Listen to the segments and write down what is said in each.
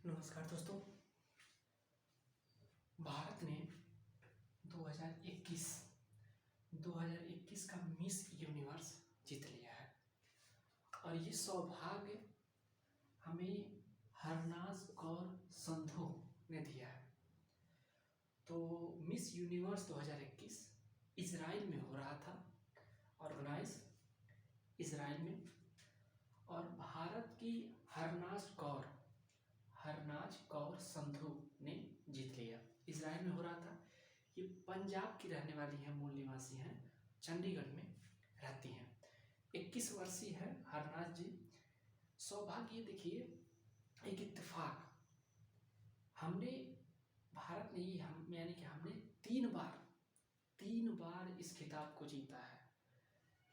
नमस्कार दोस्तों। भारत ने 2021 का मिस यूनिवर्स जीत लिया है और ये सौभाग्य हमें हरनाज कौर संधू ने दिया है। तो मिस यूनिवर्स 2021 इजराइल में हो रहा था, ऑर्गेनाइज इजराइल में, और भारत की हरनाज कौर संधू ने जीत लिया। इजराइल में हो रहा था। ये पंजाब की रहने वाली है, मूल निवासी हैं, चंडीगढ़ में रहती हैं। 21 वर्षीय है हरनाज जी। सौभाग्य देखिए, एक इत्तेफाक, भारत ने यानी कि हमने तीन बार इस खिताब को जीता है,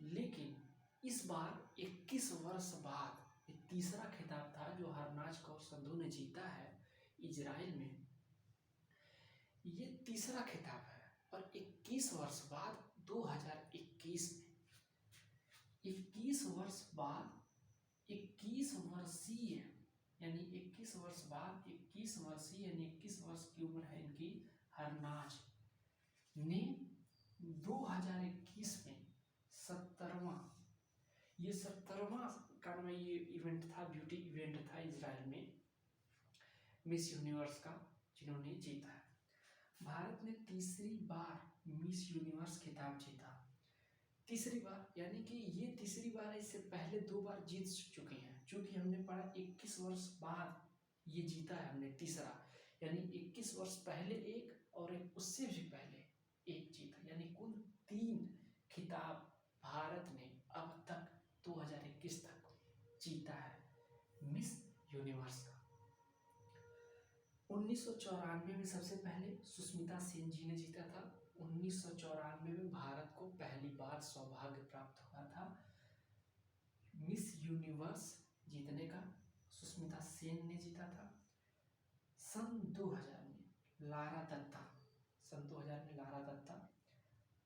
लेकिन इस बार 21 वर्ष बाद ये तीसरा खिताब था जो हरनाज कौर संधू ने जीता है इजराइल में। ये तीसरा खिताब है और 21 वर्ष बाद 2021 में 21 वर्ष बाद 21 वर्षीय यानी 21 वर्ष बाद 21 वर्षीय यानी 21 वर्ष की उम्र है इनकी, हरनाज ने 2021 में 70वां का ये इवेंट था, ब्यूटी इवेंट था इजराइल में, मिस यूनिवर्स का, जिन्होंने जीता है। भारत ने तीसरी बार मिस यूनिवर्स खिताब जीता। तीसरी बार यानी कि ये तीसरी बार है, इससे पहले 2 बार जीत चुके हैं। चूंकि हमने पढ़ा 21 वर्ष बाद ये जीता है हमने तीसरा, यानी 21 वर्ष पहले एक और एक उससे भी पहले एक जीता, यानी कुल 3 खिताब भारत ने अब तक 2021 तक जीता है मिस यूनिवर्स का। 1994 में सबसे पहले सुष्मिता सेन जी ने जीता था। 1994 में भारत को पहली बार सौभाग्य प्राप्त हुआ था मिस यूनिवर्स जीतने का, सुष्मिता सेन ने जीता था। सन 2000 में लारा दत्ता,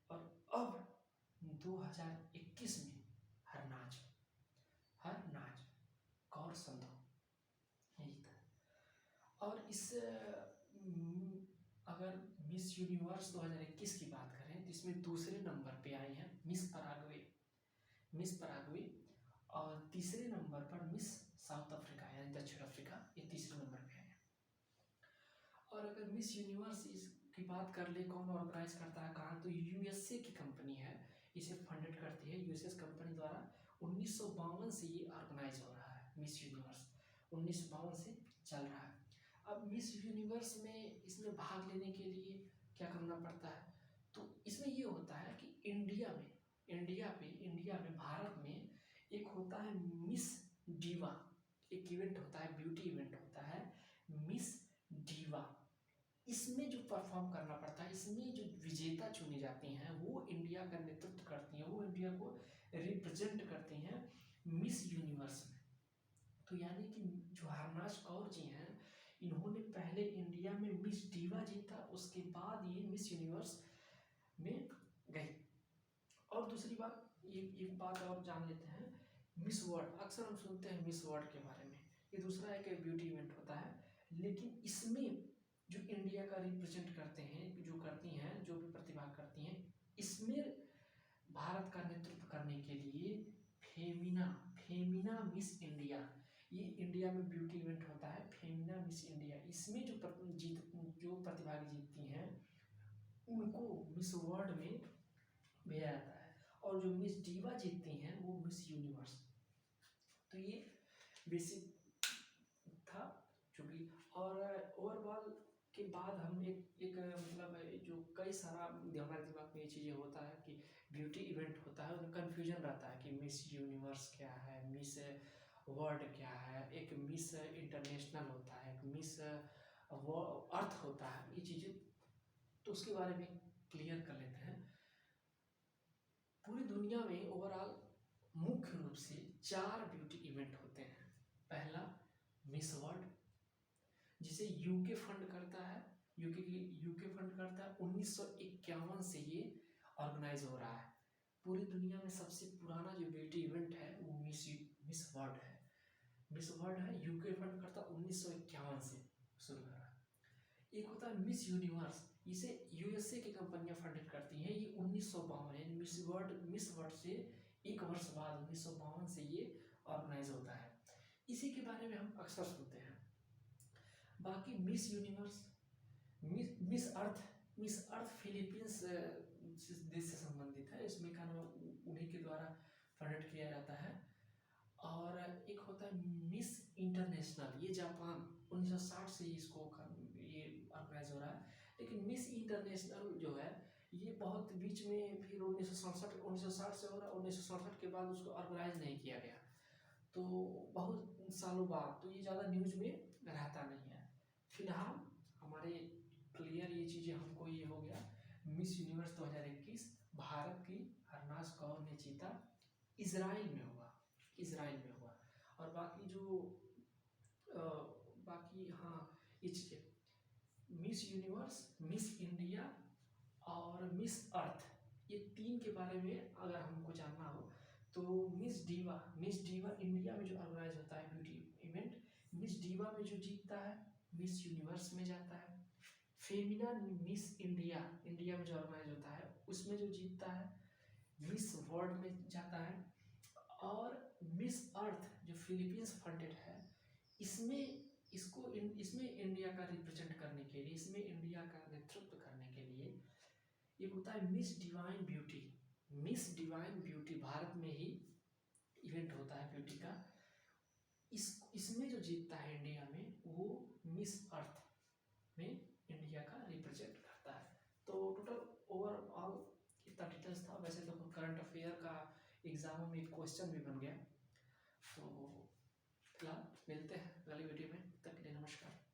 और अब 2021 में हरनाज कौर संधू जीता। और इस अगर मिस यूनिवर्स 2021 की बात करें तो इसमें दूसरे नंबर पे आई हैं मिस पराग्वे, और तीसरे नंबर पर मिस साउथ अफ्रीका यानी दक्षिण अफ्रीका, ये तीसरे नंबर पे है। और अगर मिस यूनिवर्स की बात कर ले, कौन ऑर्गेनाइज करता है, कहाँ, तो यूएसए की कंपनी है, इसे फंडेड करती है यूएसए कंपनी द्वारा। 1952 से ये ऑर्गेनाइज हो रहा है मिस यूनिवर्स, 1952 से चल रहा है। अब मिस यूनिवर्स में इसमें भाग लेने के लिए क्या करना पड़ता है, तो इसमें ये होता है कि इंडिया में भारत में एक होता है मिस डीवा, एक इवेंट होता है, ब्यूटी इवेंट होता है मिस डीवा। इसमें जो परफॉर्म करना पड़ता है, इसमें जो विजेता चुनी जाती हैं वो इंडिया का नेतृत्व करती हैं, वो इंडिया को रिप्रेजेंट करती हैं मिस यूनिवर्स में। तो यानी कि जो हरनाज कौर जी हैं, इन्होंने पहले इंडिया में मिस डीवा जीता, उसके बाद ये मिस यूनिवर्स में गई। और दूसरी बात, एक बात और जान लेते हैं, मिस वर्ल्ड, अक्सर हम सुनते हैं मिस वर्ल्ड के बारे में, ये दूसरा एक ब्यूटी इवेंट होता है, लेकिन इसमें जो इंडिया का रिप्रेजेंट करते हैं, जो करती हैं, जो भी प्रतिभा करती हैं, इसमें भारत का नेतृत्व करने के लिए फेमिना मिस इंडिया, ये इंडिया में ब्यूटी इवेंट होता है फेमिना मिस इंडिया, इसमें जो प्रतिभागी जीतती हैं उनको मिस वर्ल्ड में भेजा जाता है, और जो मिस डीवा जीतती हैं वो मिस यूनिवर्स। तो ये बेसिक था चूँकि, और ओवरऑल के बाद हम एक मतलब जो कई सारा हमारे दिमाग में ये चीज़ें होता है कि ब्यूटी इवेंट होता है, उसमें कन्फ्यूजन रहता है कि मिस यूनिवर्स क्या है, मिस वर्ल्ड क्या है, एक मिस इंटरनेशनल होता है, एक मिस अर्थ होता है, ये चीज़ें, तो उसके बारे में क्लियर कर लेते हैं। पूरी दुनिया में ओवरऑल मुख्य रूप से 4 ब्यूटी इवेंट होते हैं। पहला मिस वर्ल्ड, जिसे यूके फंड करता है, यूके फंड करता है। 1951 से ये ऑर्गेनाइज हो रहा है। पूरी दुनिया में सबसे पुराना जो ब्यूटी इवेंट है वो मिस वर्ल्ड है। मिस वर्ल्ड है, यूके फंड करता 1951 से शुरू करा। एक होता है मिस यूनिवर्स, इसे यूएसए की कंपनियां फंडिंग करती हैं, ये 1952 है। मिस वर्ल्ड से एक वर्ष बाद 1952 से ये ऑर्गेनाइज होता है। इसी के बारे में हम अक्सर सुनते हैं। बाकी miss universe, Miss Earth Philippines देश से संबंधित है, इसमें का उन्हीं के द्वारा फंड किया जाता है। और एक होता है मिस इंटरनेशनल, ये जापान 1960 से इसको ये ऑर्गेनाइज हो रहा है। लेकिन मिस इंटरनेशनल जो है ये बहुत बीच में फिर 1960 से हो रहा है, 1967 के बाद उसको ऑर्गेनाइज नहीं किया गया, तो बहुत सालों बाद, तो ये ज़्यादा न्यूज में रहता नहीं है। फिलहाल हमारे क्लियर ये चीज़ें हमको ये हो गया। मिस यूनिवर्स 2021 भारत की हरनाज कौर ने जीता, इजराइल में हुआ, इजराइल में हुआ। और बाकी जो बाकी हाँ ये चीज़ें मिस यूनिवर्स, मिस इंडिया और मिस अर्थ, ये तीन के बारे में अगर हमको जानना हो तो मिस डीवा इंडिया में जो ऑर्गेनाइज होता है ब्यूटी इवेंट, मिस डीवा में जो जीतता है मिस यूनिवर्स में जाता है। फेमिना मिस इंडिया, इंडिया में जो ऑर्गेनाइज होता है उसमें जो जीतता है मिस वर्ल्ड में जाता है। और मिस अर्थ जो फिलीपींस फंडेड है, इसमें इंडिया का रिप्रेजेंट करने के लिए, इसमें इंडिया का नेतृत्व करने के लिए एक होता है miss divine beauty. Miss divine beauty Bharat में ही इवेंट होता है ब्यूटी का, इसमें जो जीतता है इंडिया में वो मिस अर्थ में इंडिया का रिप्रेजेंट करता है। तो टोटल ओवरऑल इतना डिटेल्स था। वैसे तो करंट अफेयर का एग्जाम में एक क्वेश्चन भी बन गया। तो फिलहाल मिलते हैं अगली वीडियो में, तब के लिए नमस्कार।